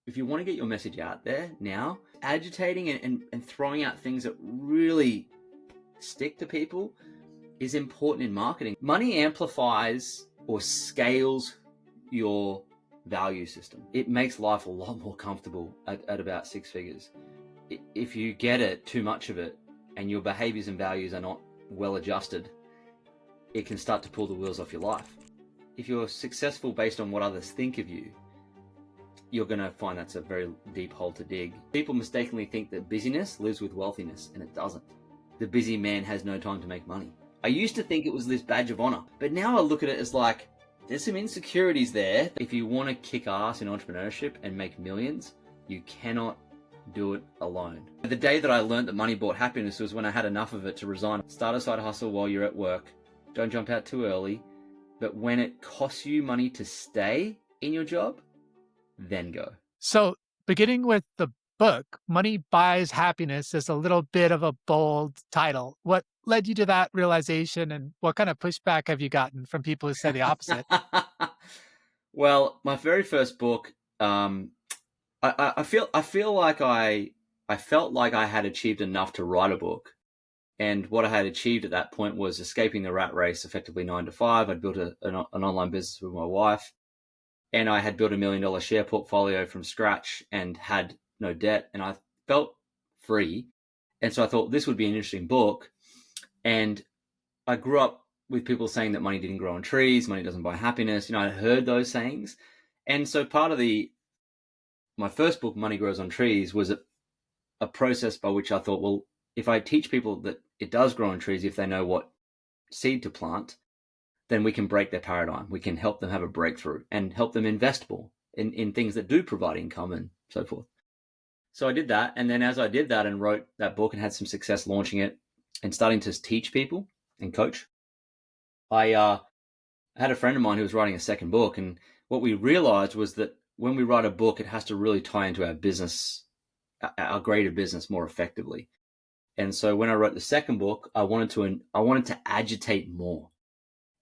If you want to get your message out there now, agitating and throwing out things that really stick to people is important in marketing. Money amplifies or scales your value system. It makes life a lot more comfortable at about six figures. If you get it, too much of it, and your behaviors and values are not well adjusted, it can start to pull the wheels off your life. If you're successful based on what others think of you, you're going to find that's a very deep hole to dig. People mistakenly think that busyness lives with wealthiness, and it doesn't. The busy man has no time to make money. I used to think it was this badge of honor, but now I look at it as like, there's some insecurities there. If you want to kick ass in entrepreneurship and make millions, you cannot do it alone. The day that I learned that money brought happiness was when I had enough of it to resign. Start a side hustle while you're at work. Don't jump out too early. But when it costs you money to stay in your job, then go. So beginning with the book, Money Buys Happiness, is a little bit of a bold title. What led you to that realization, and what kind of pushback have you gotten from people who say the opposite? Well, my very first book, I feel like I felt like I had achieved enough to write a book. And what I had achieved at that point was escaping the rat race, effectively 9 to 5. I'd built an online business with my wife, and I had built $1 million share portfolio from scratch and had no debt. And I felt free. And so I thought this would be an interesting book. And I grew up with people saying that money didn't grow on trees, money doesn't buy happiness. I heard those sayings. And so part of my first book, Money Grows on Trees, was a process by which I thought, well, if I teach people that it does grow on trees, if they know what seed to plant, then we can break their paradigm. We can help them have a breakthrough and help them invest more in things that do provide income and so forth. So I did that. And then as I did that and wrote that book and had some success launching it and starting to teach people and coach, I had a friend of mine who was writing a second book. And what we realized was that when we write a book, it has to really tie into our business, our greater business more effectively. And so when I wrote the second book, I wanted to agitate more.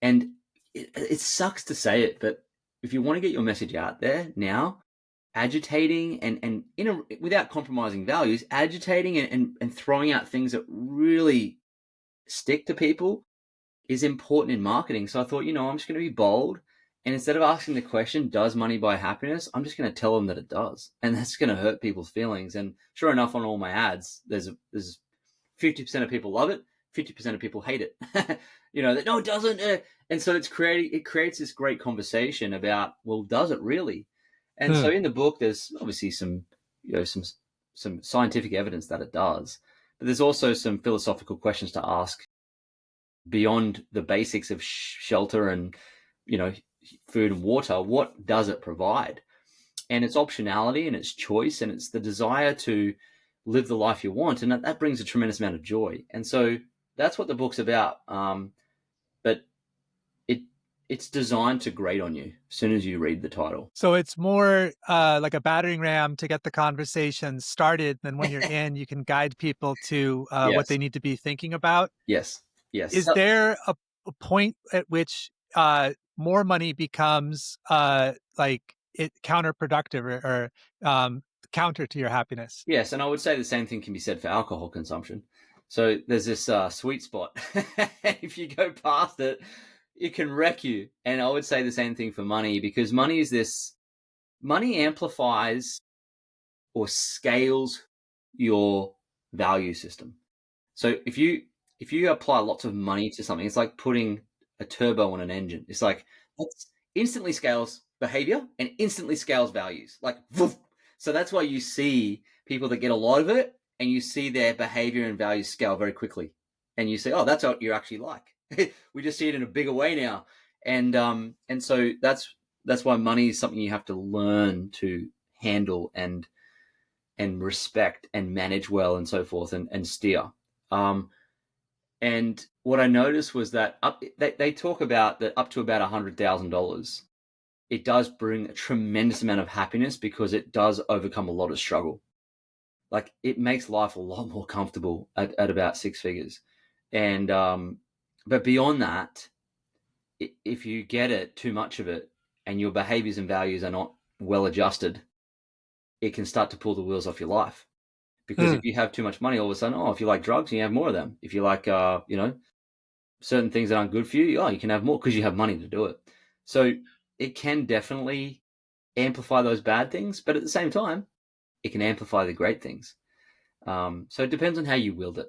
And it sucks to say it, but if you want to get your message out there now, agitating and without compromising values, agitating and throwing out things that really stick to people is important in marketing. So I thought, I'm just going to be bold. And instead of asking the question, does money buy happiness? I'm just going to tell them that it does. And that's going to hurt people's feelings. And sure enough, on all my ads, there's 50% of people love it, 50% of people hate it. That no, it doesn't. And so it creates this great conversation about, well, does it really? And so in the book, there's obviously some scientific evidence that it does, but there's also some philosophical questions to ask beyond the basics of shelter and, food and water. What does it provide? And it's optionality and it's choice and it's the desire to live the life you want. And that brings a tremendous amount of joy. And so that's what the book's about. But it's designed to grate on you as soon as you read the title. So it's more like a battering ram to get the conversation started. Then when you're in, you can guide people to Yes. what they need to be thinking about. Yes. Is there a point at which more money becomes counterproductive or counter to your happiness? Yes. And I would say the same thing can be said for alcohol consumption. So there's this sweet spot. If you go past it, it can wreck you. And I would say the same thing for money, because money amplifies or scales your value system. So if you apply lots of money to something, it's like putting a turbo on an engine. It's like that instantly scales behavior and instantly scales values. Like, woof. So that's why you see people that get a lot of it and you see their behavior and values scale very quickly. And you say, oh, that's what you're actually like. We just see it in a bigger way now. And so that's why money is something you have to learn to handle and respect and manage well and so forth and steer. And what I noticed was that they talk about that up to about $100,000, it does bring a tremendous amount of happiness because it does overcome a lot of struggle. Like it makes life a lot more comfortable at about six figures. And but beyond that, if you get it, too much of it, and your behaviors and values are not well adjusted, it can start to pull the wheels off your life. Because Mm. if you have too much money, all of a sudden, if you like drugs, you have more of them. If you like, certain things that aren't good for you, you can have more because you have money to do it. So it can definitely amplify those bad things, but at the same time, it can amplify the great things. So it depends on how you wield it.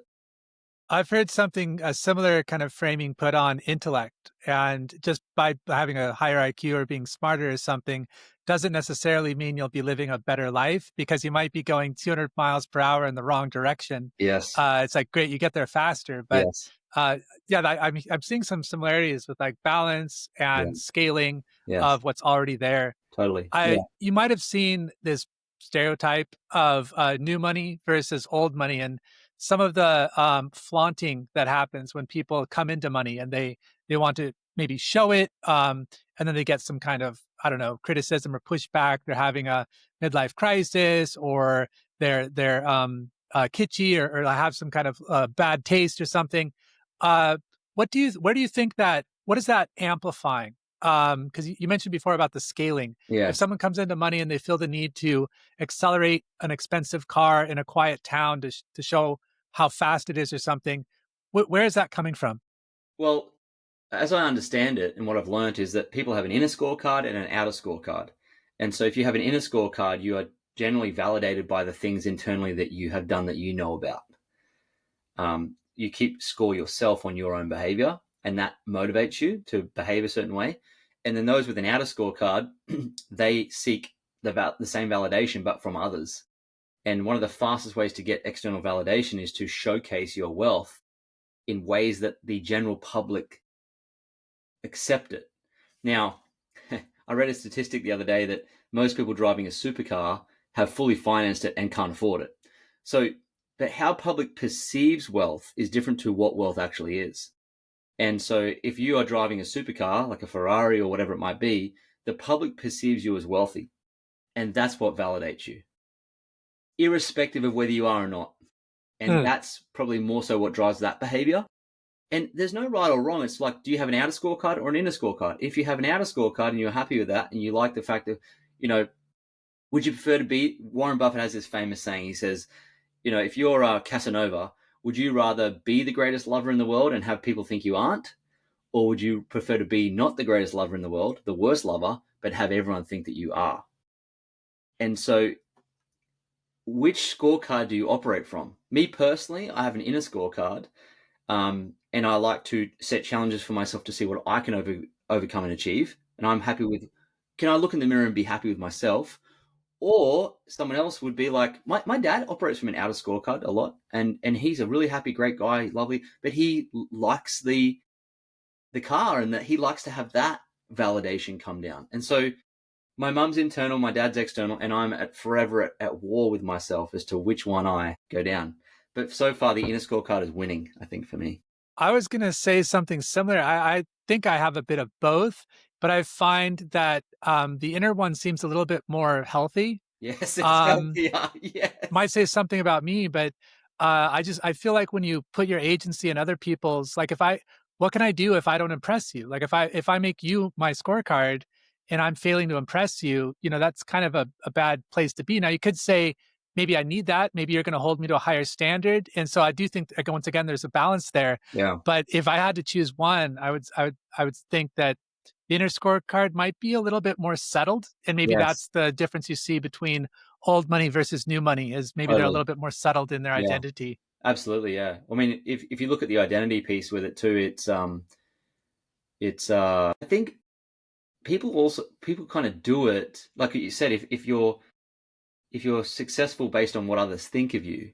I've heard something, a similar kind of framing put on intellect. And just by having a higher IQ or being smarter or something doesn't necessarily mean you'll be living a better life, because you might be going 200 miles per hour in the wrong direction. Yes. It's like, great, you get there faster. But Yes. uh, yeah, I'm seeing some similarities with like balance Yeah. and scaling Yes. of what's already there. Totally. Yeah. You might have seen this stereotype of new money versus old money, and some of the flaunting that happens when people come into money and they want to maybe show it, and then they get some kind of, I don't know, criticism or pushback. They're having a midlife crisis, or they're kitschy, or have some kind of bad taste or something. Uh, where do you think that, what is that amplifying? Because you mentioned before about the scaling. If Yes. someone comes into money and they feel the need to accelerate an expensive car in a quiet town to show how fast it is or something, where is that coming from? Well, as I understand it, and what I've learned is that people have an inner scorecard and an outer scorecard. And so if you have an inner scorecard, you are generally validated by the things internally that you have done that you know about. You keep score yourself on your own behavior, and that motivates you to behave a certain way. And then those with an outer scorecard, they seek the same validation, but from others. And one of the fastest ways to get external validation is to showcase your wealth in ways that the general public accept it. Now, I read a statistic the other day that most people driving a supercar have fully financed it and can't afford it. So, but how public perceives wealth is different to what wealth actually is. And so, if you are driving a supercar, like a Ferrari or whatever it might be, the public perceives you as wealthy. And that's what validates you, irrespective of whether you are or not. And Mm. that's probably more so what drives that behavior. And there's no right or wrong. It's like, do you have an outer scorecard or an inner scorecard? If you have an outer scorecard and you're happy with that, and you like the fact that, would you prefer to be, Warren Buffett has this famous saying. He says, if you're Casanova, would you rather be the greatest lover in the world and have people think you aren't? Or would you prefer to be not the greatest lover in the world, the worst lover, but have everyone think that you are? And so, which scorecard do you operate from? Me personally, I have an inner scorecard. And I like to set challenges for myself to see what I can overcome and achieve. And I'm happy with, can I look in the mirror and be happy with myself? Or someone else would be like, my dad operates from an outer scorecard a lot. And he's a really happy, great guy, lovely, but he likes the car, and that he likes to have that validation come down. And so my mum's internal, my dad's external, and I'm forever at war with myself as to which one I go down. But so far, the inner scorecard is winning, I think, for me. I was going to say something similar. I think I have a bit of both, but I find that the inner one seems a little bit more healthy. Yes, it's Um, healthier. might Yes. say something about me, but I feel like when you put your agency in other people's, like, what can I do if I don't impress you? Like, if I make you my scorecard and I'm failing to impress you, that's kind of a bad place to be. Now you could say, maybe I need that. Maybe you're going to hold me to a higher standard. And so I do think, like, once again, there's a balance there. Yeah. But if I had to choose one, I would think that the inner scorecard might be a little bit more settled. And maybe Yes. that's the difference you see between old money versus new money, is maybe they're a Totally. little bit more settled in their Yeah. identity. Absolutely. Yeah. I mean, if you look at the identity piece with it too, it's I think people kind of do it like you said. If you're successful based on what others think of you,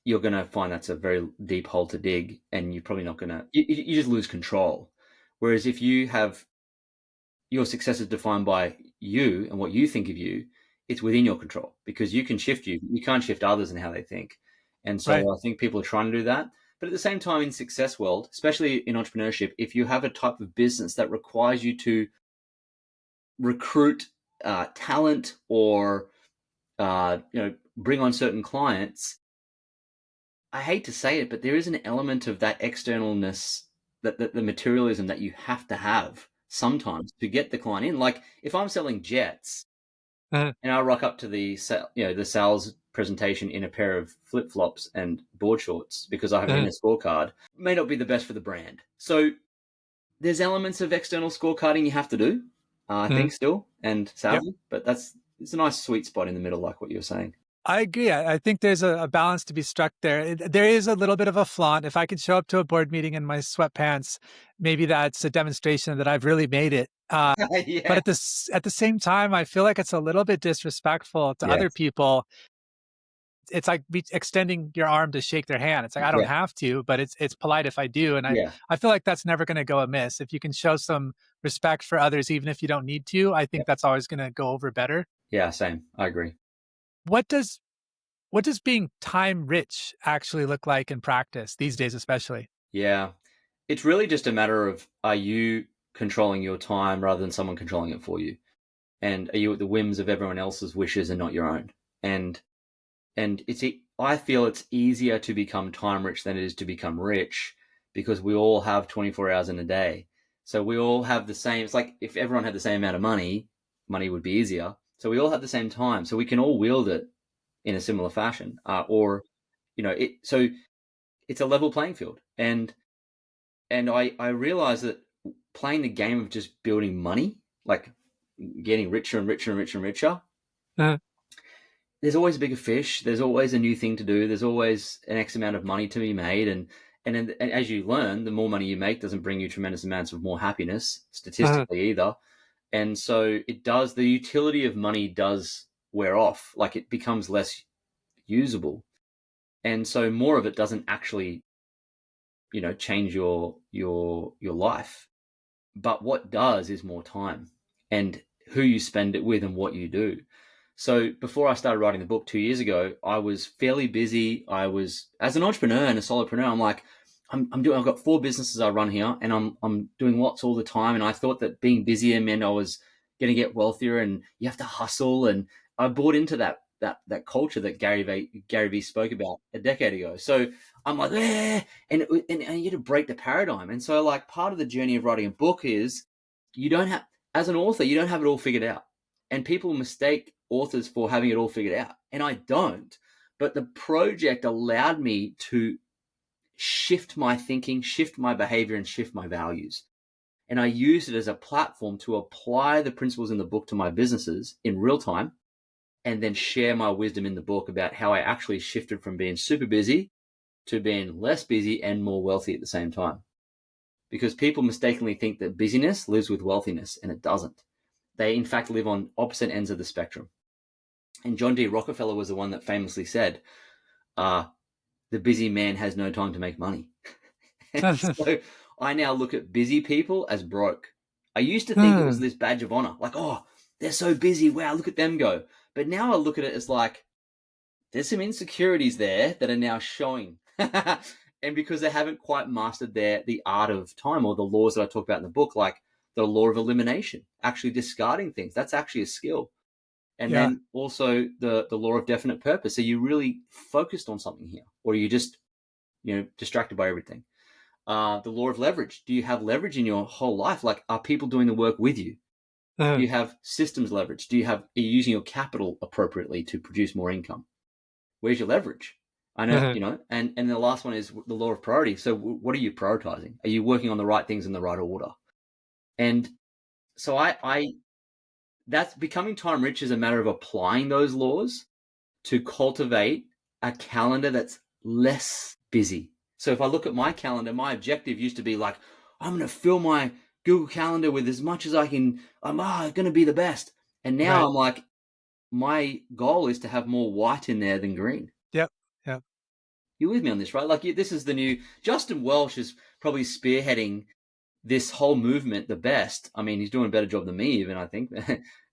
you're going to find that's a very deep hole to dig, and you're probably not going to. You just lose control. Whereas if you have your success is defined by you and what you think of you, it's within your control because you can shift you. You can't shift others and how they think. And so Right. I think people are trying to do that. But at the same time, in success world, especially in entrepreneurship, if you have a type of business that requires you to recruit talent or bring on certain clients, I hate to say it, but there is an element of that externalness, that the materialism that you have to have sometimes to get the client in. Like if I'm selling jets, Uh, And I rock up to the the sales presentation in a pair of flip flops and board shorts because I have written uh, a scorecard. May not be the best for the brand. So there's elements of external scorecarding you have to do, I uh, think, still, and yep. sadly, but it's a nice sweet spot in the middle, like what you were saying. I agree. I think there's a balance to be struck there. There is a little bit of a flaunt. If I can show up to a board meeting in my sweatpants, maybe that's a demonstration that I've really made it. But Yeah. at the same time, I feel like it's a little bit disrespectful to other Yes. people. It's like extending your arm to shake their hand. It's like I don't Yeah. have to, but it's polite if I do. And Yeah. I feel like that's never going to go amiss. If you can show some respect for others, even if you don't need to, I Yeah. think that's always going to go over better. Yeah. Same. I agree. What does what does being time rich actually look like in practice these days, especially? Yeah. It's really just a matter of, are you controlling your time rather than someone controlling it for you? And are you at the whims of everyone else's wishes and not your own? And I feel it's easier to become time rich than it is to become rich, because we all have 24 hours in a day. So we all have the same. It's like if everyone had the same amount of money, money would be easier. So we all have the same time. So we can all wield it in a similar fashion. Or, so it's a level playing field. And I realized that playing the game of just building money, like getting richer and richer and richer and richer, Uh, there's always a bigger fish. There's always a new thing to do. There's always an X amount of money to be made. And as you learn, the more money you make doesn't bring you tremendous amounts of more happiness uh, statistically either. And so the utility of money does wear off, like it becomes less usable. And so more of it doesn't actually, change your life. But what does is more time and who you spend it with and what you do. So before I started writing the book 2 years ago, I was fairly busy. I was, as an entrepreneur and a solopreneur, I'm like, I've got 4 businesses I run here, and I'm doing lots all the time. And I thought that being busier meant I was going to get wealthier, and you have to hustle. And I bought into that culture that Gary Vee spoke about a decade ago. So I'm like, and you had to break the paradigm. And so, like, part of the journey of writing a book is, you don't have, as an author, you don't have it all figured out. And people mistake authors for having it all figured out. And I don't. But the project allowed me to shift my thinking, shift my behavior, and shift my values. And I used it as a platform to apply the principles in the book to my businesses in real time, and then share my wisdom in the book about how I actually shifted from being super busy to being less busy and more wealthy at the same time. Because people mistakenly think that busyness lives with wealthiness, and it doesn't. They, in fact, live on opposite ends of the spectrum. And John D. Rockefeller was the one that famously said, the busy man has no time to make money. And so I now look at busy people as broke. I used to think it was this badge of honor, like, oh, they're so busy. Wow, look at them go. But now I look at it as like, there's some insecurities there that are now showing. And because they haven't quite mastered the art of time, or the laws that I talk about in the book, like the law of elimination, actually discarding things. That's actually a skill. And yeah. then also the law of definite purpose. Are you really focused on something here, or are you just, distracted by everything? The law of leverage. Do you have leverage in your whole life? Like, are people doing the work with you? Do Uh, you have systems leverage? Are you using your capital appropriately to produce more income? Where's your leverage? I know, uh, and the last one is the law of priority. So what are you prioritizing? Are you working on the right things in the right order? And so that's becoming time rich is a matter of applying those laws to cultivate a calendar that's less busy. So if I look at my calendar, my objective used to be like, I'm going to fill my Google Calendar with as much as I can. I'm going to be the best. And now right. I'm like, my goal is to have more white in there than green. Yep. Yep. You with me on this, right? Like, this is the new Justin Welsh is probably spearheading this whole movement the best. I mean, he's doing a better job than me, even, I think.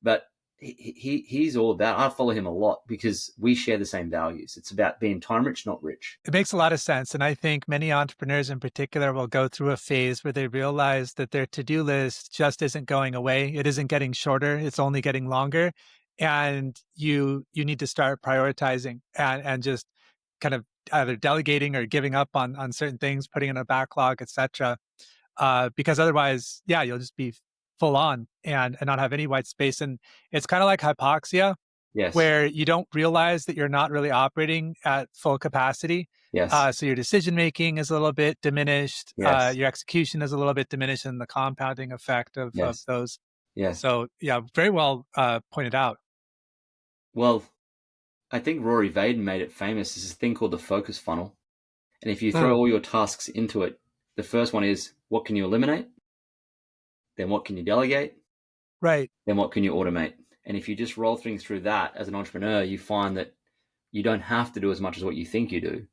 But he's all about. I follow him a lot because we share the same values. It's about being time rich, not rich. It makes a lot of sense. And I think many entrepreneurs in particular will go through a phase where they realize that their to-do list just isn't going away. It isn't getting shorter. It's only getting longer. And you need to start prioritizing and just kind of either delegating or giving up on certain things, putting in a backlog, etc. Because otherwise, yeah, you'll just be full on and not have any white space. And it's kind of like hypoxia, Yes. where you don't realize that you're not really operating at full capacity. Yes. So your decision making is a little bit diminished. Yes. Your execution is a little bit diminished, and the compounding effect of Yes. those. Yes. So yeah, very well pointed out. Well, I think Rory Vaden made it famous. There's this thing called the focus funnel. And if you throw Mm, all your tasks into it, the first one is what can you eliminate? Then what can you delegate? right. Then what can you automate? And if you just roll things through that as an entrepreneur, you find that you don't have to do as much as what you think you do.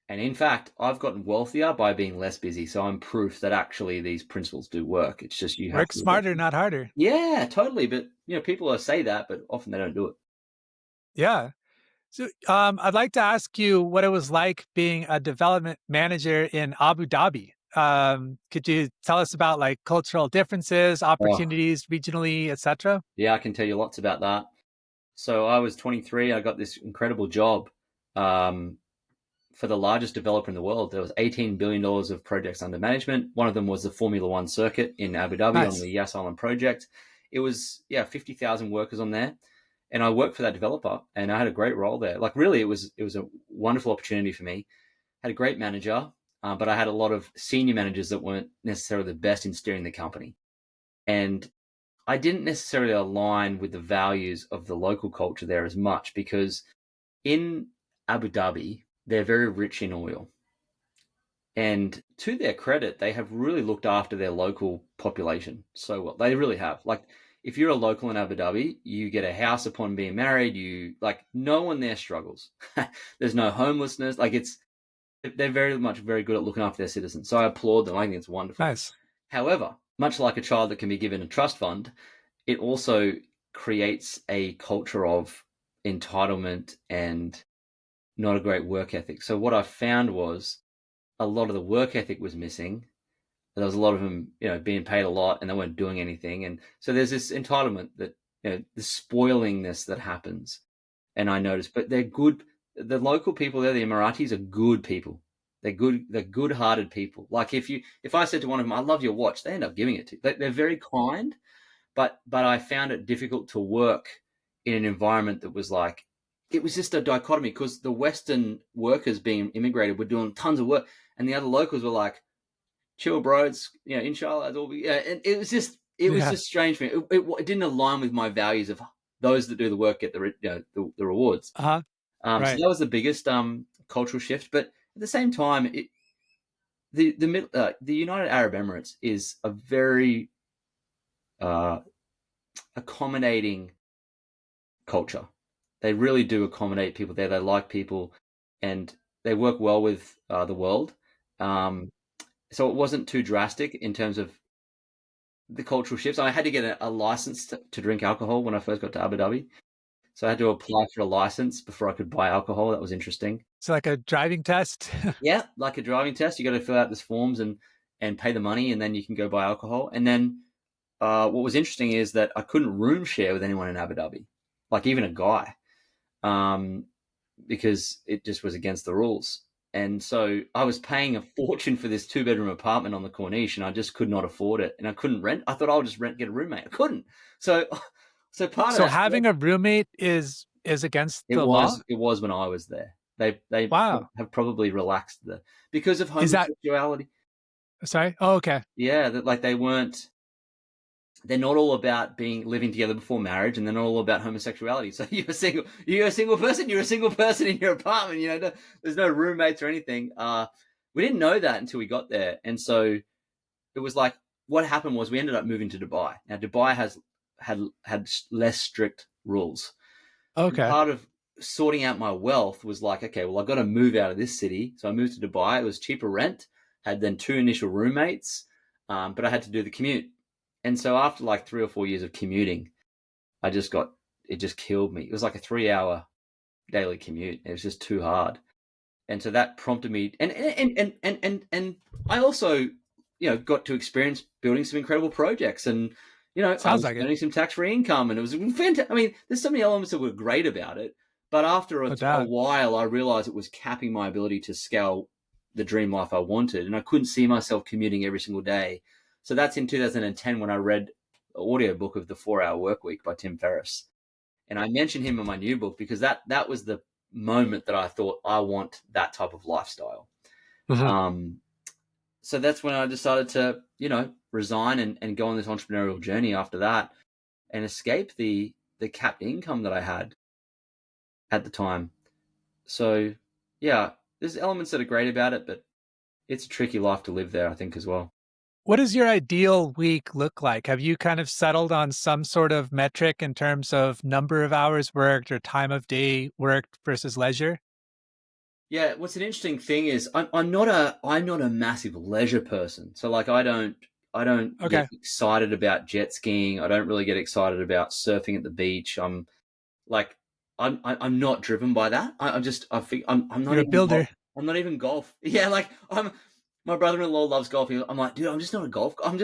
And in fact, I've gotten wealthier by being less busy. So I'm proof that actually these principles do work. It's just you have Work to look at smarter, them. not harder. Yeah, totally. But people say that, but often they don't do it. Yeah. So I'd like to ask you what it was like being a development manager in Abu Dhabi. Could you tell us about like cultural differences, Oh, opportunities regionally, etc.? yeah, I can tell you lots about that. So I was 23. I got this incredible job um, for the largest developer in the world. There was $18 billion of projects under management. One of them was the Formula One circuit in Abu Dhabi on Nice. the Yas Island project. It was, 50,000 workers on there. And I worked for that developer and I had a great role there. Like really, it was a wonderful opportunity for me. Had a great manager, but I had a lot of senior managers that weren't necessarily the best in steering the company. And I didn't necessarily align with the values of the local culture there as much because in Abu Dhabi, they're very rich in oil. And to their credit, they have really looked after their local population so well. They really have. Like, if you're a local in Abu Dhabi, you get a house upon being married. You like no one there struggles. There's no homelessness. Like they're very good at looking after their citizens. So I applaud them. I think it's wonderful. Nice. However, much like a child that can be given a trust fund, it also creates a culture of entitlement and not a great work ethic. So what I found was a lot of the work ethic was missing. There was a lot of them, being paid a lot and they weren't doing anything. And so there's this entitlement that, the spoilingness that happens. And I noticed, but they're good. The local people there, the Emiratis, are good people. They're good-hearted people. Like if I said to one of them, "I love your watch," they end up giving it to you. They're very kind, but I found it difficult to work in an environment that was like it was just a dichotomy because the Western workers being immigrated were doing tons of work, and the other locals were like, "Chill, bro. It's inshallah, it's all be." Yeah, and it was Yeah. just strange for me. It didn't align with my values of those that do the work get the rewards. Uh-huh. So Right. that was the biggest cultural shift. But at the same time, the United Arab Emirates is a very uh, accommodating culture. They really do accommodate people there. They like people, and they work well with the world. Um, so it wasn't too drastic in terms of the cultural shifts. I had to get a license to drink alcohol when I first got to Abu Dhabi. So I had to apply for a license before I could buy alcohol. That was interesting. So like a driving test. Yeah, like a driving test, you got to fill out these forms and pay the money, and then you can go buy alcohol. And then what was interesting is that I couldn't room share with anyone in Abu Dhabi, like even a guy, um, because it just was against the rules. And so I was paying a fortune for this 2-bedroom apartment on the Corniche, and I just could not afford it. And I couldn't rent. I thought I'll just get a roommate. I couldn't. So, so part of So that, having a roommate is against it the law? was when I was there. They Wow. have probably relaxed because of Is that homosexuality. sorry? Oh, okay. Yeah, that like they're not all about living together before marriage, and they're not all about homosexuality. So you're a single person in your apartment. There's no roommates or anything. We didn't know that until we got there, and so it was like what happened was we ended up moving to Dubai. Now Dubai had less strict rules, and Okay. part of sorting out my wealth was like, okay, well I've got to move out of this city, so I moved to Dubai. It was cheaper rent, had then 2 initial roommates, but I had to do the commute. And so after like 3 or 4 years of commuting, it just killed me. It was like a 3 hour daily commute. It was just too hard. And so that prompted me, and I also, got to experience building some incredible projects, and I Sounds was like it. earning some tax-free income, and it was fantastic. I mean, there's so many elements that were great about it, but after No a doubt. while, I realized it was capping my ability to scale the dream life I wanted, and I couldn't see myself commuting every single day So that's in 2010 when I read an audiobook of the 4 Hour Workweek by Tim Ferriss. And I mentioned him in my new book because that was the moment that I thought I want that type of lifestyle. Mm-hmm. So that's when I decided to, resign and go on this entrepreneurial journey after that and escape the capped income that I had at the time. So yeah, there's elements that are great about it, but it's a tricky life to live there, I think, as well. What does your ideal week look like? Have you kind of settled on some sort of metric in terms of number of hours worked or time of day worked versus leisure? Yeah, what's an interesting thing is I'm not a massive leisure person. So like I don't get Okay. excited about jet skiing. I don't really get excited about surfing at the beach. Like I'm not driven by that. I think I'm not You're a even builder. I'm not even golf. Yeah, like my brother-in-law loves golf. I'm like, dude, I'm just not a golf. I'm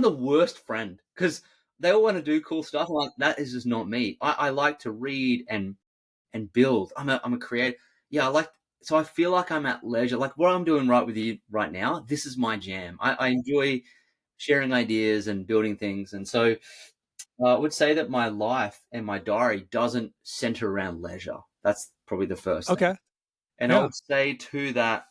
the worst friend because they all want to do cool stuff. I'm like, that is just not me. I like to read and build. I'm a creator. Yeah, so I feel like I'm at leisure. Like what I'm doing right with you right now, this is my jam. I enjoy sharing ideas and building things. And so I would say that my life and my diary doesn't center around leisure. That's probably the first thing. Okay. And I Yeah. would say too that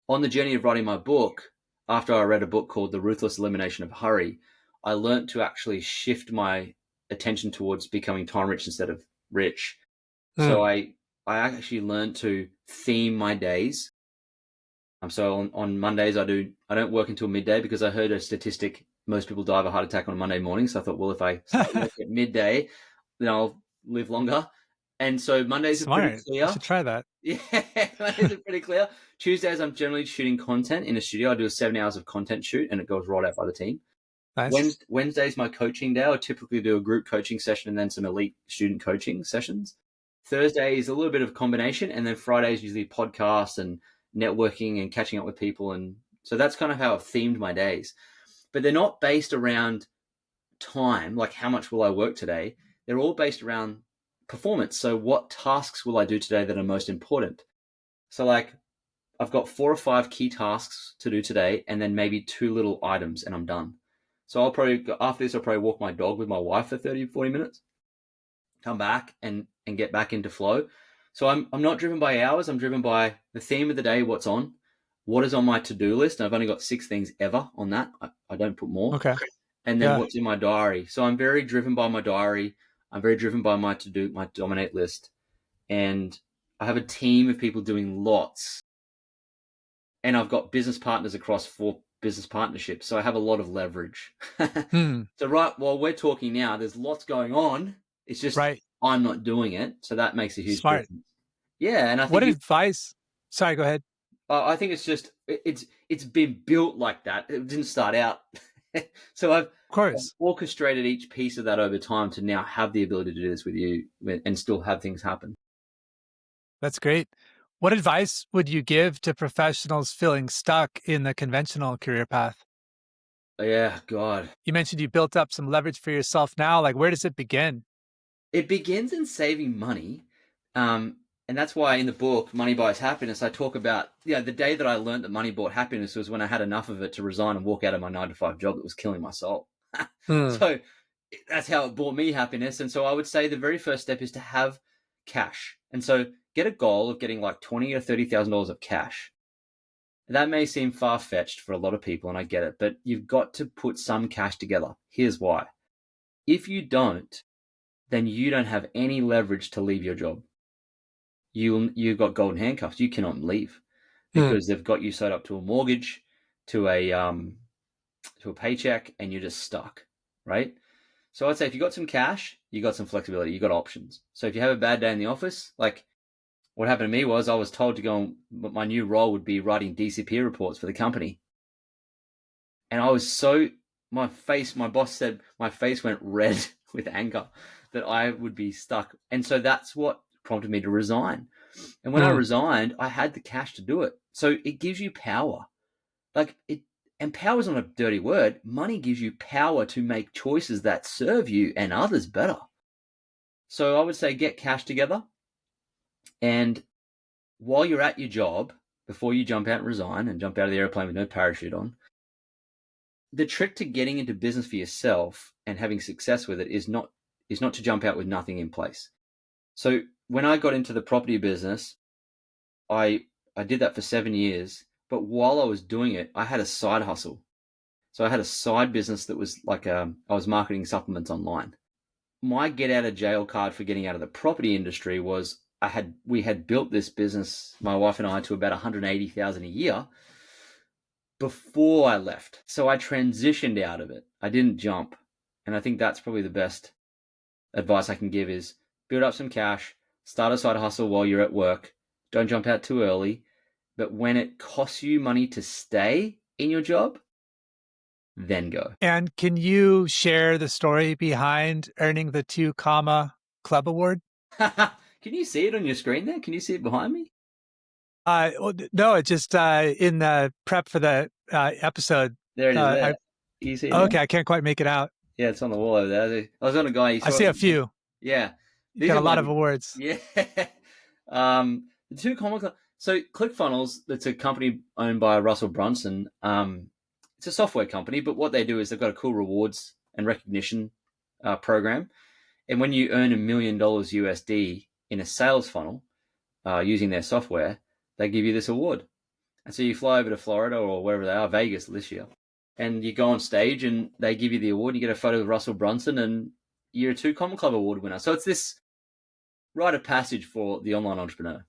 on the journey of writing my book, after I read a book called The Ruthless Elimination of Hurry, I learned to actually shift my attention towards becoming time rich instead of rich. So Mm. I actually learned to theme my days. So on Mondays I don't work until midday because I heard a statistic most people die of a heart attack on a Monday morning. So I thought, well, if I start work at midday, then I'll live longer. And so Mondays are pretty Smart. I clear. should try that. Yeah, Mondays are pretty clear. Tuesdays I'm generally shooting content in a studio. I do a 7 hours of content shoot and it goes right out by the team. Nice. Wednesday's my coaching day. I typically do a group coaching session and then some elite student coaching sessions. Thursday is a little bit of a combination, and then Friday is usually podcasts and networking and catching up with people. And so that's kind of how I've themed my days. But they're not based around time, like how much will I work today? They're all based around performance. So what tasks will I do today that are most important? So like I've got 4 or 5 key tasks to do today and then maybe 2 little items and I'm done. So after this, I'll probably walk my dog with my wife for 30, 40 minutes, come back and get back into flow. So I'm not driven by hours. I'm driven by the theme of the day, what's on, what is on my to-do list. And I've only got 6 things ever on that. I don't put more. Okay. And then Yeah. what's in my diary. So I'm very driven by my diary. I'm very driven by my dominate list. And I have a team of people doing lots. And I've got business partners across 4 business partnerships. So I have a lot of leverage. Hmm. So right while we're talking now, there's lots going on. It's just Right. I'm not doing it. So that makes a huge Smart. difference. Yeah, and I What think advice? Sorry, go ahead. I think it's just it's been built like that. It didn't start out. So I've Of course. orchestrated each piece of that over time to now have the ability to do this with you and still have things happen. That's great. What advice would you give to professionals feeling stuck in the conventional career path? Yeah, God. You mentioned you built up some leverage for yourself now. Like, where does it begin? It begins in saving money. Um, and that's why in the book, Money Buys Happiness, I talk about, the day that I learned that money bought happiness was when I had enough of it to resign and walk out of my 9 to 5 job that was killing my soul. Hmm. So that's how it brought me happiness. And so I would say the very first step is to have cash. And so get a goal of getting like $20,000 or $30,000 of cash. That may seem far-fetched for a lot of people, and I get it, but you've got to put some cash together. Here's why. If you don't, then you don't have any leverage to leave your job. You've got golden handcuffs. You cannot leave Hmm. because they've got you set up to a mortgage, to a paycheck, and you're just stuck, right? So I'd say if you got some cash, you got some flexibility, you got options. So if you have a bad day in the office, like what happened to me was I was told to go on, my new role would be writing DCP reports for the company. And I was my boss said my face went red with anger that I would be stuck. And so that's what prompted me to resign. And when I Hmm. resigned, I had the cash to do it. So it gives you power. And power is not a dirty word. Money gives you power to make choices that serve you and others better. So I would say get cash together. And while you're at your job, before you jump out and resign and jump out of the airplane with no parachute on, the trick to getting into business for yourself and having success with it is not to jump out with nothing in place. So when I got into the property business, I did that for 7 years. But while I was doing it, I had a side hustle. So I had a side business that was like I was marketing supplements online. My get out of jail card for getting out of the property industry was we had built this business, my wife and I, to about 180,000 a year before I left. So I transitioned out of it. I didn't jump. And I think that's probably the best advice I can give is build up some cash, start a side hustle while you're at work. Don't jump out too early. But when it costs you money to stay in your job, then go. And can you share the story behind earning the 2 comma club award? Can you see it on your screen there? Can you see it behind me? Well, no, it's just in the prep for the episode. There it is there. I, Can you see it okay, there? I can't quite make it out. Yeah, it's on the wall over there. I was on a guy. I see a few. Yeah. You got a lot of awards. Yeah. The 2 comma. So ClickFunnels, that's a company owned by Russell Brunson. It's a software company, but what they do is they've got a cool rewards and recognition program. And when you earn $1 million USD in a sales funnel using their software, they give you this award. And so you fly over to Florida or wherever they are, Vegas this year, and you go on stage and they give you the award. You get a photo with Russell Brunson and you're a 2 Comma Club award winner. So it's this rite of passage for the online entrepreneur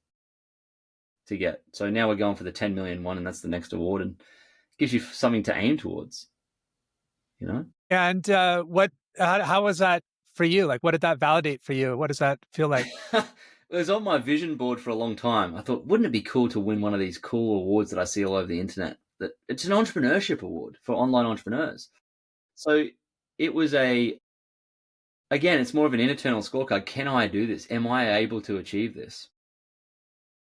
to get. So now we're going for the 10 million one, and that's the next award, and it gives you something to aim towards, you know? And how was that for you? Like, what did that validate for you? What does that feel like? It was on my vision board for a long time. I thought, wouldn't it be cool to win one of these cool awards that I see all over the internet? That it's an entrepreneurship award for online entrepreneurs. So it was again, it's more of an internal scorecard. Can I do this? Am I able to achieve this?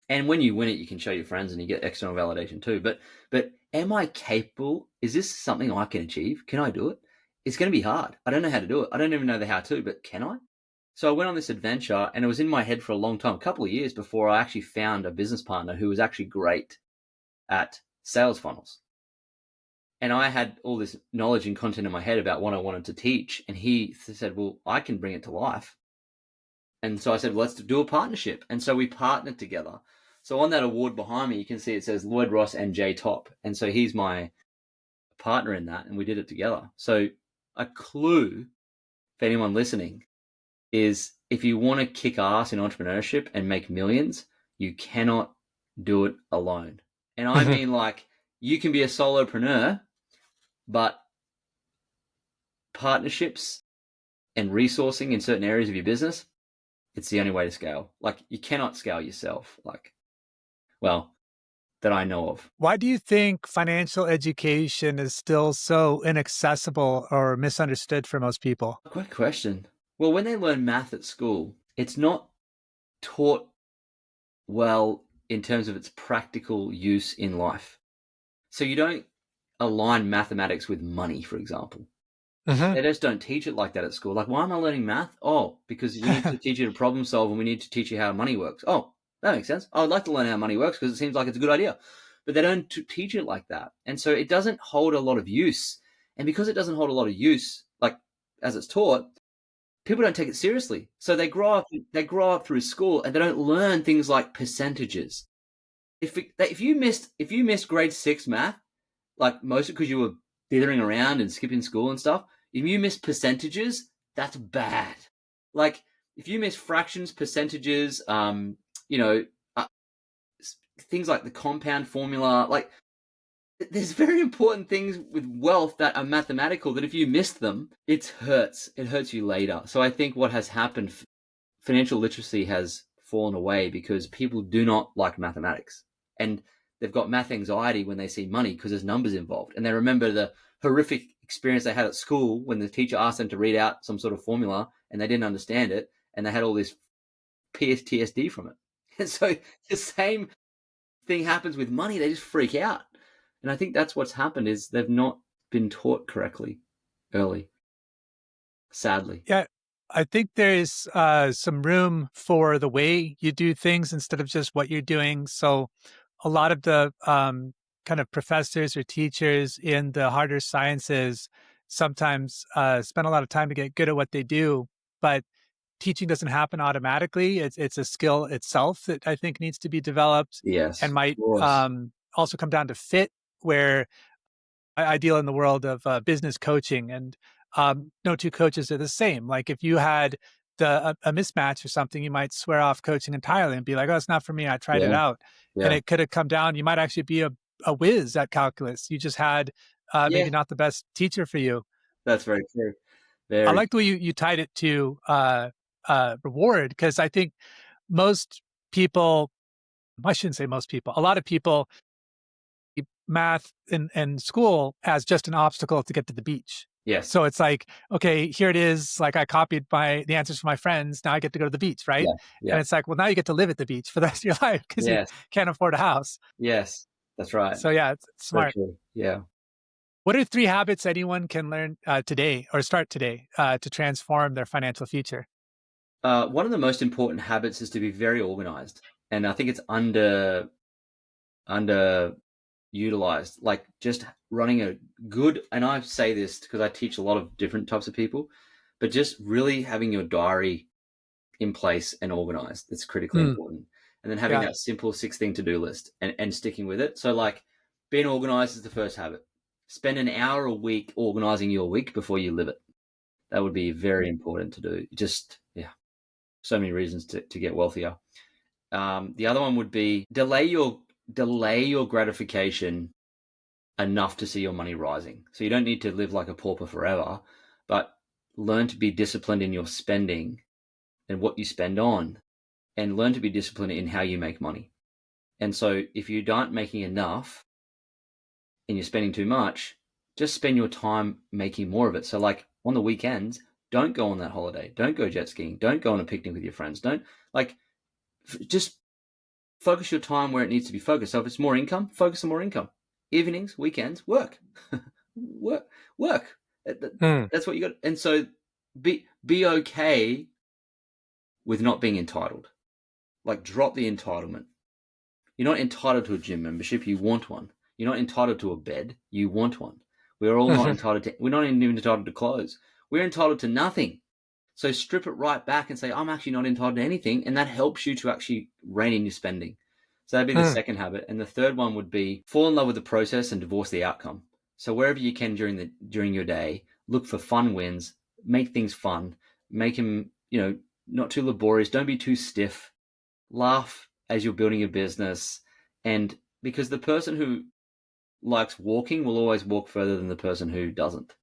And when you win it, you can show your friends and you get external validation too. But am I capable? Is this something I can achieve? Can I do it? It's going to be hard. I don't know how to do it. I don't even know the how to, but can I? So I went on this adventure, and it was in my head for a long time, a couple of years before I actually found a business partner who was actually great at sales funnels. And I had all this knowledge and content in my head about what I wanted to teach. And he said, well, I can bring it to life. And so I said, well, let's do a partnership. And so we partnered together. So on that award behind me, you can see it says Lloyd Ross and Jay Top. And so he's my partner in that, and we did it together. So a clue for anyone listening is if you want to kick ass in entrepreneurship and make millions, you cannot do it alone. And I mean, like, you can be a solopreneur, but partnerships and resourcing in certain areas of your business, it's the only way to scale. Like, you cannot scale yourself, that I know of. Why do you think financial education is still so inaccessible or misunderstood for most people? Great question. Well, when they learn math at school, it's not taught well in terms of its practical use in life. So you don't align mathematics with money, for example. They just don't teach it like that at school. Like, why am I learning math? Oh, because we need to teach you to problem solve, and we need to teach you how money works. Oh, that makes sense. I would like to learn how money works because it seems like it's a good idea. But they don't teach it like that. And so it doesn't hold a lot of use. And because it doesn't hold a lot of use, like as it's taught, people don't take it seriously. So they grow up through school and they don't learn things like percentages. If you missed grade 6 math, like mostly because you were dithering around and skipping school and stuff, if you miss percentages, that's bad. Like if you miss fractions, percentages, things like the compound formula, like there's very important things with wealth that are mathematical that if you miss them, it hurts you later. So I think what has happened, financial literacy has fallen away because people do not like mathematics, and they've got math anxiety when they see money because there's numbers involved, and they remember the horrific experience they had at school when the teacher asked them to read out some sort of formula and they didn't understand it, and they had all this PTSD from it. And so the same thing happens with money. They just freak out. And I think that's what's happened is they've not been taught correctly early, sadly. Yeah, I think there's some room for the way you do things instead of just what you're doing. So a lot of the kind of professors or teachers in the harder sciences sometimes spend a lot of time to get good at what they do, but teaching doesn't happen automatically. It's a skill itself that I think needs to be developed Yes, and of might course. also come down to fit, where I deal in the world of business coaching, and no two coaches are the same. Like if you had a mismatch or something, you might swear off coaching entirely and be like, "Oh, it's not for me. I tried it Yeah, out," and yeah, it could have come down. You might actually be a whiz at calculus. You just had yeah. maybe not the best teacher for you. That's very true. I Very. like the way you tied it to reward, because I think most people, I shouldn't say most people, a lot of people math in school as just an obstacle to get to the beach. Yes. So it's like, okay, here it is. Like I copied the answers from my friends. Now I get to go to the beach, right? Yeah. Yeah. And it's like, well, now you get to live at the beach for the rest of your life because you Yes. can't afford a house. Yes. That's right. So yeah, it's So smart. true. Yeah. What are 3 habits anyone can learn today or start today to transform their financial future? One of the most important habits is to be very organized, and I think it's underutilized. Like just running a good, and I say this because I teach a lot of different types of people, but just really having your diary in place and organized. It's critically Hmm. important. And then having Yeah. that simple 6 thing to do list and sticking with it. So, like, being organized is the first habit. Spend an hour a week organizing your week before you live it. That would be very important to do. Just, yeah, so many reasons to get wealthier. The other one would be delay your gratification enough to see your money rising. So you don't need to live like a pauper forever, but learn to be disciplined in your spending and what you spend on, and learn to be disciplined in how you make money. And so if you aren't making enough and you're spending too much, just spend your time making more of it. So like on the weekends, don't go on that holiday. Don't go jet skiing. Don't go on a picnic with your friends. Don't like just focus your time where it needs to be focused. So if it's more income, focus on more income. Evenings, weekends, work. work. Work. Hmm. That's what you got. And so be okay with not being entitled. Like drop the entitlement. You're not entitled to a gym membership. You want one. You're not entitled to a bed. You want one. We're all not entitled to. We're not even entitled to clothes. We're entitled to nothing. So strip it right back and say, I'm actually not entitled to anything, and that helps you to actually rein in your spending. So that'd be the Hmm. second habit, and the third one would be fall in love with the process and divorce the outcome. So wherever you can during your day, look for fun wins, make things fun, make them not too laborious. Don't be too stiff. Laugh as you're building a business, and because the person who likes walking will always walk further than the person who doesn't.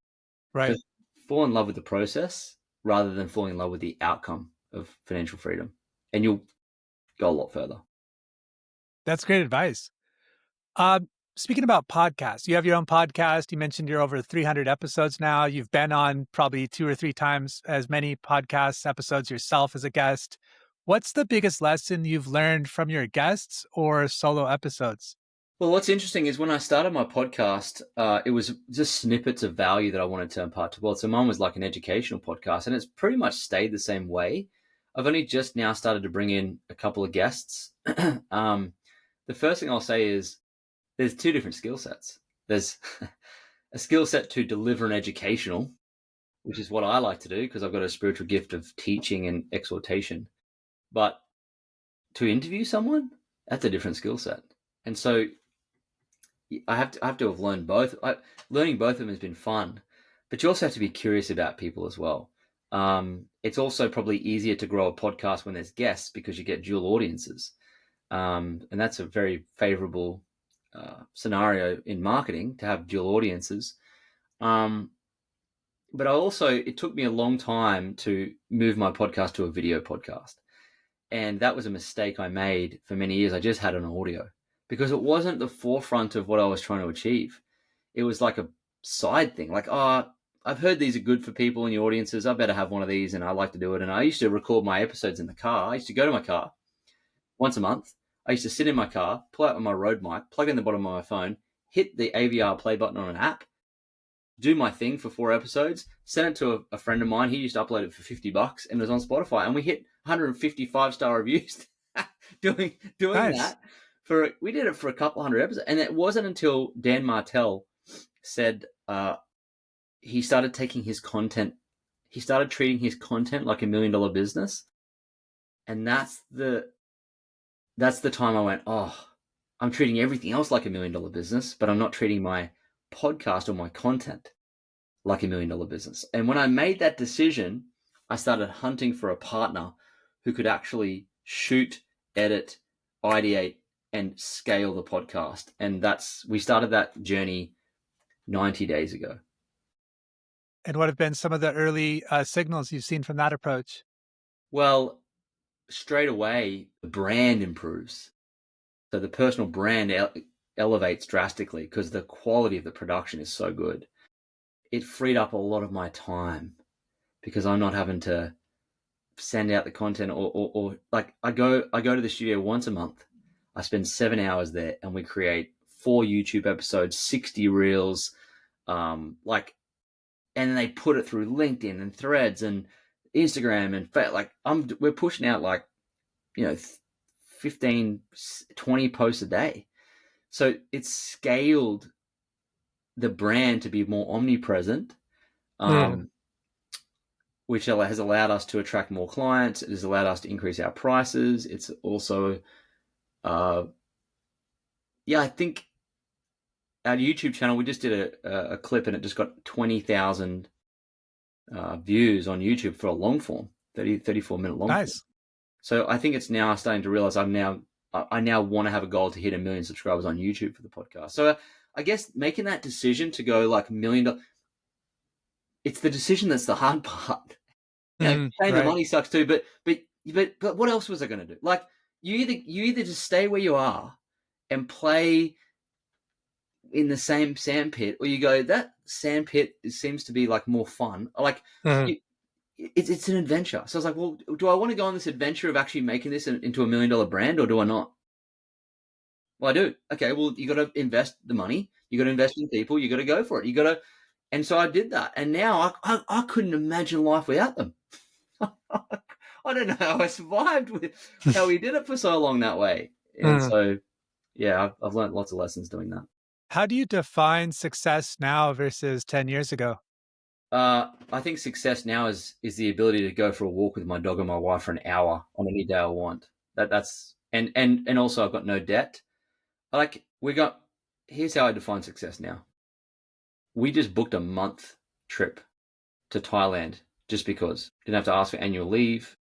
Right. Just fall in love with the process rather than falling in love with the outcome of financial freedom, and you'll go a lot further. That's great advice. Speaking about podcasts, you have your own podcast. You mentioned you're over 300 episodes now. You've been on probably 2 or 3 times as many podcast episodes yourself as a guest. What's the biggest lesson you've learned from your guests or solo episodes? Well, what's interesting is when I started my podcast, it was just snippets of value that I wanted to impart to the world. So mine was like an educational podcast, and it's pretty much stayed the same way. I've only just now started to bring in a couple of guests. The first thing I'll say is there's two different skill sets. There's a skill set to deliver an educational, which is what I like to do because I've got a spiritual gift of teaching and exhortation. But to interview someone, that's a different skill set. And so I have to have learned both. Learning both of them has been fun, but you also have to be curious about people as well. It's also probably easier to grow a podcast when there's guests because you get dual audiences, and that's a very favorable scenario in marketing to have dual audiences. Um, but it took me a long time to move my podcast to a video podcast. And that was a mistake I made for many years. I just had an audio because it wasn't the forefront of what I was trying to achieve. It was like a side thing. Like, oh, I've heard these are good for people in the audiences. I better have one of these, and I like to do it. And I used to record my episodes in the car. I used to go to my car once a month. I used to sit in my car, pull out my Rode mic, plug in the bottom of my phone, hit the AVR play button on an app, do my thing for 4 episodes, send it to a friend of mine. He used to upload it for $50 and it was on Spotify. And we hit 155 star reviews doing Nice. that for a couple hundred episodes, and it wasn't until Dan Martell said he started treating his content like $1 million business, and that's the time I went, oh, I'm treating everything else like $1 million business, but I'm not treating my podcast or my content like $1 million business. And when I made that decision, I started hunting for a partner who could actually shoot, edit, ideate, and scale the podcast. And we started that journey 90 days ago. And what have been some of the early signals you've seen from that approach? Well, straight away, the brand improves. So the personal brand elevates drastically because the quality of the production is so good. It freed up a lot of my time because I'm not having to send out the content or like I go to the studio once a month. I spend 7 hours there and we create 4 YouTube episodes, 60 reels, and they put it through LinkedIn and Threads and Instagram and we're pushing out 15, 20 posts a day. So it's scaled the brand to be more omnipresent, which has allowed us to attract more clients. It has allowed us to increase our prices. It's also, I think our YouTube channel, we just did a clip and it just got 20,000 views on YouTube for a long form, 34-minute long form. So I think it's now starting to realize I now want to have a goal to hit 1 million subscribers on YouTube for the podcast. So I guess making that decision to go like $1 million, it's the decision that's the hard part. Paying the money sucks too, but what else was I going to do? Like you either just stay where you are and play in the same sandpit, or you go, that sandpit seems to be like more fun. Like it's an adventure. So I was like, well, do I want to go on this adventure of actually making this into $1 million brand, or do I not? Well, I do. Okay, well, you got to invest the money. You got to invest in people. You got to go for it. And so I did that. And now I couldn't imagine life without them. I don't know how I survived with how we did it for so long that way. And so, yeah, I've learned lots of lessons doing that. How do you define success now versus 10 years ago? I think success now is the ability to go for a walk with my dog and my wife for an hour on any day I want. That's and also I've got no debt. Here's how I define success now. We just booked a month trip to Thailand just because. Didn't have to ask for annual leave.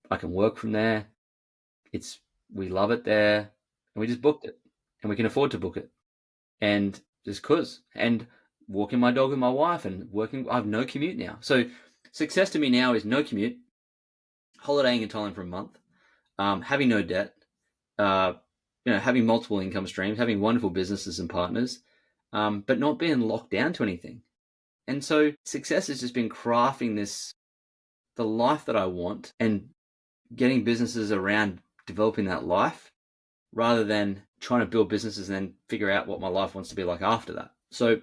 I can work from there. We love it there, and we just booked it, and we can afford to book it, and just cause. And walking my dog with my wife and working. I have no commute now. So success to me now is no commute, holidaying in Thailand for a month, having no debt, having multiple income streams, having wonderful businesses and partners, but not being locked down to anything. And so success has just been crafting the life that I want and getting businesses around developing that life rather than trying to build businesses and then figure out what my life wants to be like after that. So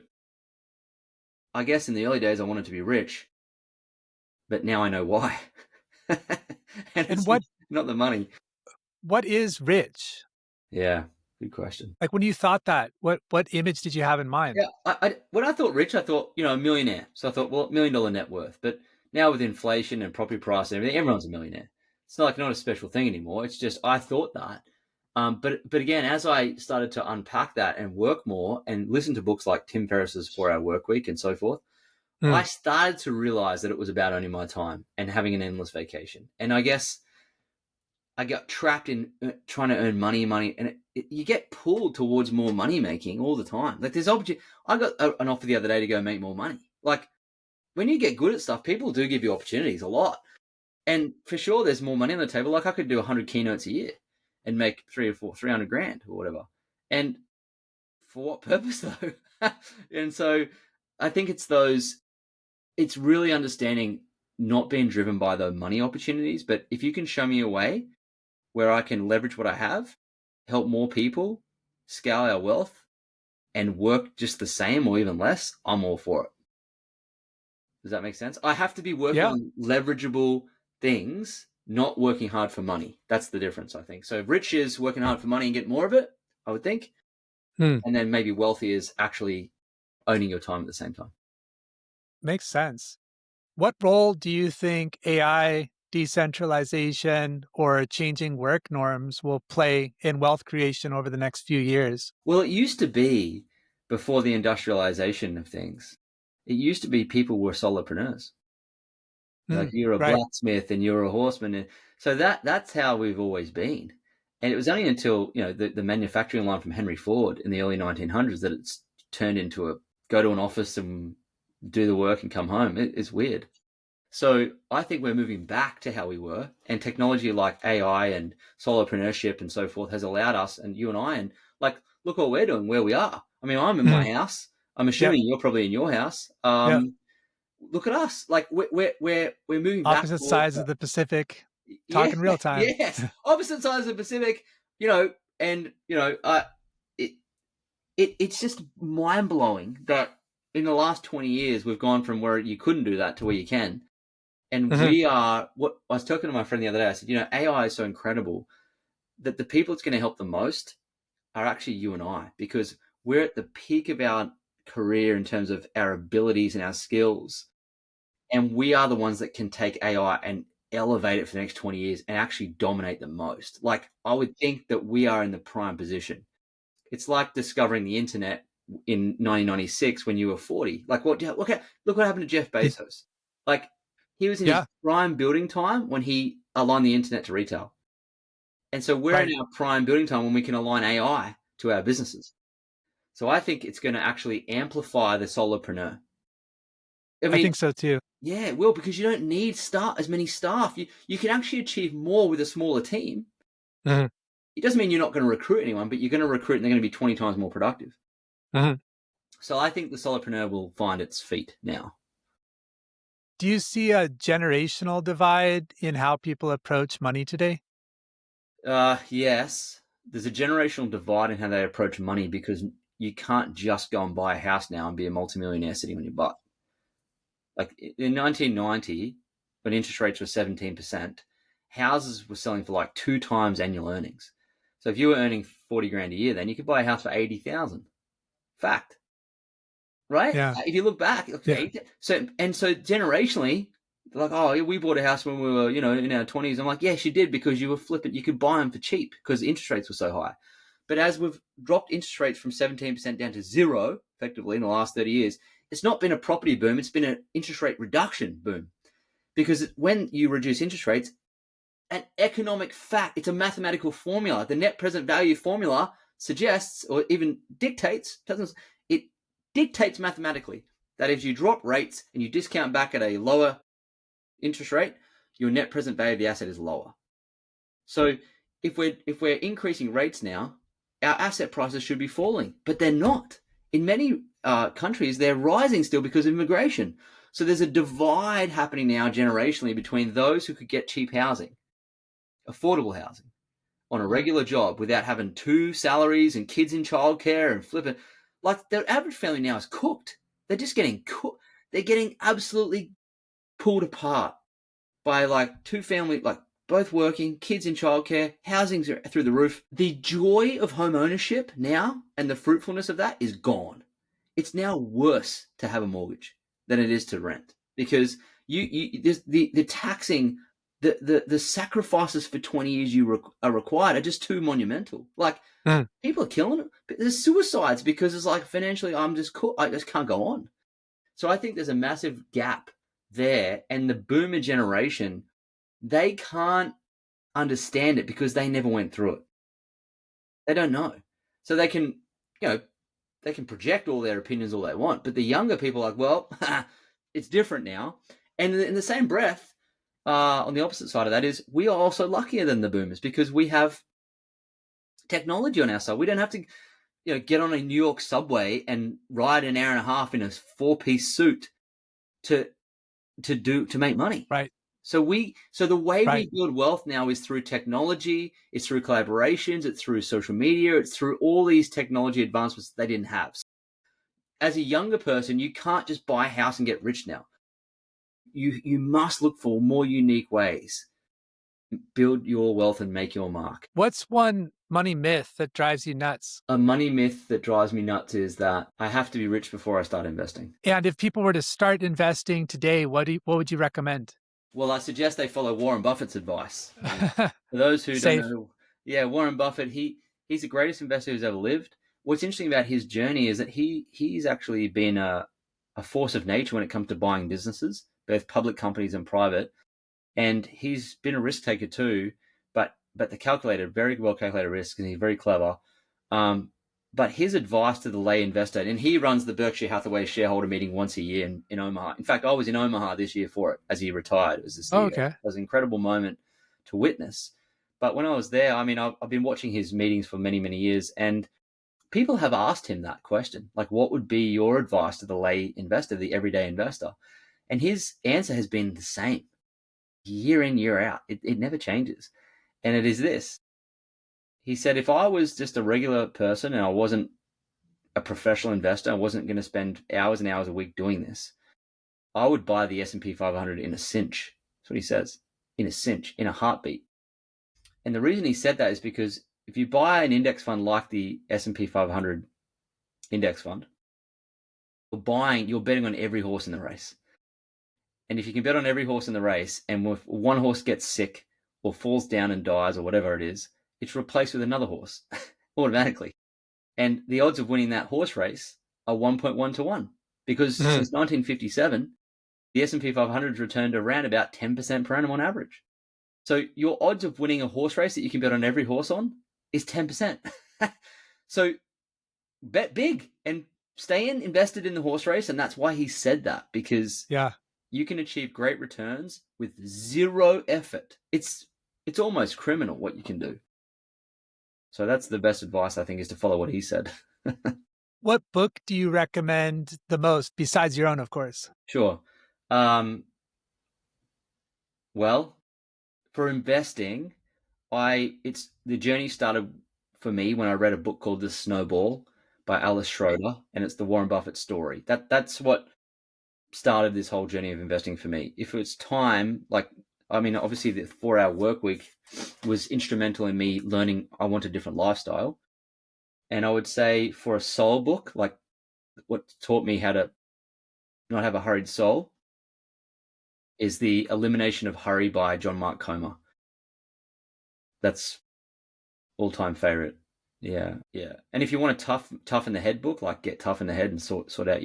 I guess in the early days, I wanted to be rich, but now I know why. and what? Not the money. What is rich? Yeah, good question. Like when you thought that, what image did you have in mind? Yeah, when I thought rich, I thought, a millionaire. So I thought, well, $1 million net worth. But now with inflation and property price and everything, everyone's a millionaire. It's not a special thing anymore. It's just I thought that. But again, as I started to unpack that and work more and listen to books like Tim Ferriss's 4 Hour Workweek and so forth, I started to realize that it was about owning my time and having an endless vacation. And I guess I got trapped in trying to earn money, and you get pulled towards more money making all the time. Like there's opportunity. I got an offer the other day to go make more money. Like when you get good at stuff, people do give you opportunities a lot. And for sure, there's more money on the table. Like I could do 100 keynotes a year and make 300 grand or whatever. And for what purpose though? And so I think it's really understanding not being driven by the money opportunities, but if you can show me a way where I can leverage what I have, help more people, scale our wealth, and work just the same or even less, I'm all for it. Does that make sense? I have to be working on leverageable things, not working hard for money. That's the difference, I think. So if rich is working hard for money and get more of it, I would think. Hmm. And then maybe wealthy is actually owning your time at the same time. Makes sense. What role do you think AI, decentralization, or changing work norms will play in wealth creation over the next few years? Well, it used to be before the industrialization of things, it used to be people were solopreneurs. Like Hmm. you're a Right. blacksmith and you're a horseman. And so that's how we've always been. And it was only until, the manufacturing line from Henry Ford in the early 1900s that it's turned into a go to an office and do the work and come home. It's weird. So I think we're moving back to how we were, and technology like AI and solopreneurship and so forth has allowed us, and you and I, and like, look what we're doing, where we are. I mean, I'm in Hmm. my house. I'm Yep. assuming you're probably in your house. Yep. Look at us. Like we're moving back Opposite towards sides that. of the Pacific, Yeah, talking real time. yes. Opposite sides of the Pacific, and it, it's just mind blowing that in the last 20 years we've gone from where you couldn't do that to where you can. And Mhm. we are, what I was talking to my friend the other day, I said, AI is so incredible that the people it's going to help the most are actually you and I, because we're at the peak of our career in terms of our abilities and our skills. And we are the ones that can take AI and elevate it for the next 20 years and actually dominate the most. Like, I would think that we are in the prime position. It's like discovering the internet in 1996 when you were 40. Like, look what happened to Jeff Bezos. Like, he was in his Yeah, prime building time when he aligned the internet to retail. And so we're right. in our prime building time when we can align AI to our businesses. So I think it's going to actually amplify the solopreneur. I I mean, think so too. yeah, it will, because you don't need as many staff. You can actually achieve more with a smaller team. Mhm. It doesn't mean you're not going to recruit anyone, but you're going to recruit and they're going to be 20 times more productive. Mhm. So I think the solopreneur will find its feet now. Do you see a generational divide in how people approach money today? Yes, there's a generational divide in how they approach money, because you can't just go and buy a house now and be a multimillionaire sitting on your butt. Like in 1990, when interest rates were 17%, houses were selling for like 2 times annual earnings. So if you were earning 40 grand a year, then you could buy a house for 80,000. Fact, right? Yeah. If you look back, Yeah. so generationally, they're like, oh, yeah, we bought a house when we were, in our 20s. I'm like, yes, you did, because you were flipping. You could buy them for cheap because the interest rates were so high. But as we've dropped interest rates from 17% down to zero, effectively in the last 30 years, it's not been a property boom. It's been an interest rate reduction boom. Because when you reduce interest rates, an economic fact, it's a mathematical formula. The net present value formula suggests, or even dictates, it dictates mathematically that if you drop rates and you discount back at a lower interest rate, your net present value of the asset is lower. So if we're increasing rates now, our asset prices should be falling, but they're not. In many countries, they're rising still because of immigration. So there's a divide happening now generationally between those who could get cheap housing, affordable housing, on a regular job without having 2 salaries and kids in childcare and flipping. Like, the average family now is cooked. They're just getting cooked. They're getting absolutely pulled apart by like two family, like both working, kids in childcare, housing's through the roof. The joy of home ownership now and the fruitfulness of that is gone. It's now worse to have a mortgage than it is to rent, because there's the taxing, the sacrifices for 20 years are required are just too monumental. Like, Mhm. people are killing it. There's suicides because it's like, financially, I just can't go on. So I think there's a massive gap there, and the boomer generation, they can't understand it because they never went through it. They don't know. So they can project all their opinions all they want, but the younger people are like, well, it's different now. And in the same breath, on the opposite side of that is, we are also luckier than the boomers because we have technology on our side. We don't have to, get on a New York subway and ride an hour and a half in a 4-piece suit to make money. Right. So the way Right. we build wealth now is through technology, it's through collaborations, it's through social media, it's through all these technology advancements they didn't have. So as a younger person, you can't just buy a house and get rich now. You must look for more unique ways, build your wealth and make your mark. What's one money myth that drives you nuts? A money myth that drives me nuts is that I have to be rich before I start investing. And if people were to start investing today, what would you recommend? Well, I suggest they follow Warren Buffett's advice. For those who don't Safe. know, yeah, Warren Buffett, he's the greatest investor who's ever lived. What's interesting about his journey is that he's actually been a force of nature when it comes to buying businesses, both public companies and private. And he's been a risk taker too, but the calculated, very well calculated risk, and he's very clever. But his advice to the lay investor, and he runs the Berkshire Hathaway shareholder meeting once a year in Omaha. In fact, I was in Omaha this year for it as he retired as the CEO. Oh, okay. It was an incredible moment to witness. But when I was there, I mean, I've been watching his meetings for many, many years, and people have asked him that question, like, what would be your advice to the lay investor, the everyday investor? And his answer has been the same year in, year out. It never changes. And it is this. He said, if I was just a regular person and I wasn't a professional investor, I wasn't going to spend hours and hours a week doing this, I would buy the S&P 500 in a cinch. That's what he says, in a cinch, in a heartbeat. And the reason he said that is because if you buy an index fund like the S&P 500 index fund, you're betting on every horse in the race. And if you can bet on every horse in the race, and if one horse gets sick or falls down and dies or whatever it is, it's replaced with another horse automatically. And the odds of winning that horse race are 1.1 to 1 because since 1957, the S&P 500 has returned around about 10% per annum on average. So your odds of winning a horse race that you can bet on every horse on is 10%. So bet big and stay invested in the horse race. And that's why he said that, because you can achieve great returns with zero effort. It's almost criminal what you can do. So that's the best advice, I think, is to follow what he said. What book do you recommend the most, besides your own, of course? Sure. Well, for investing, the journey started for me when I read a book called The Snowball by Alice Schroeder, and it's the Warren Buffett story. That's what started this whole journey of investing for me. If it's time, obviously the 4 Hour Workweek was instrumental in me learning I want a different lifestyle. And I would say for a soul book, like what taught me how to not have a hurried soul, is The Elimination of Hurry by John Mark Comer. That's all-time favorite. Yeah. And if you want a tough in the head book, like get tough in the head and sort out sort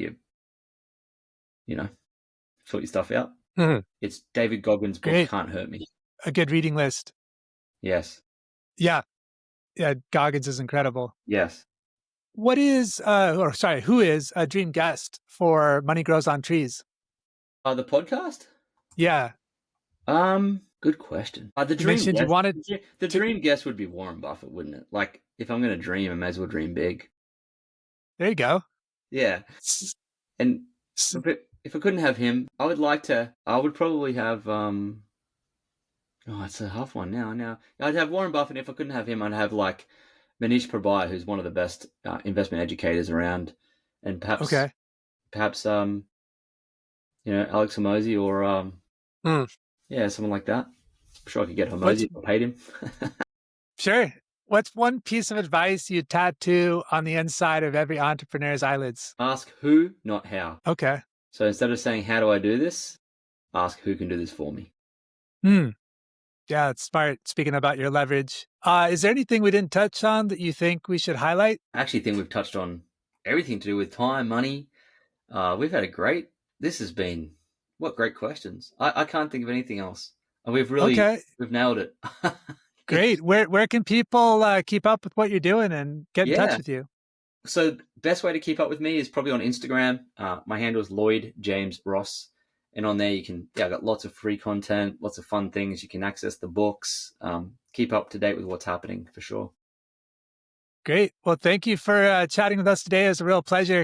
your stuff out. Mm-hmm. It's David Goggins' book, Can't Hurt Me. A good reading list. Yes. Yeah. Goggins is incredible. Yes. Who is a dream guest for Money Grows on Trees? The podcast? Yeah. Good question. The dream guest would be Warren Buffett, wouldn't it? Like, if I'm going to dream, I may as well dream big. There you go. Yeah. And if I couldn't have him, I would probably have, it's a tough one now. I'd have Warren Buffett. If I couldn't have him, I'd have like Manish Prabhai, who's one of the best investment educators around, and perhaps Alex Hormozi or someone like that. I'm sure I could get Hormozi if I paid him. Sure. What's one piece of advice you tattoo on the inside of every entrepreneur's eyelids? Ask who, not how. Okay. So instead of saying, how do I do this? Ask who can do this for me. Yeah, it's smart. Speaking about your leverage, is there anything we didn't touch on that you think we should highlight? I actually think we've touched on everything to do with time, money. We've had this has been, what great questions. I can't think of anything else. We've nailed it. Great. Where can people keep up with what you're doing and get in touch with you? So best way to keep up with me is probably on Instagram. My handle is Lloyd James Ross. And on there you can, I've got lots of free content, lots of fun things. You can access the books, keep up to date with what's happening for sure. Great. Well, thank you for chatting with us today. It was a real pleasure.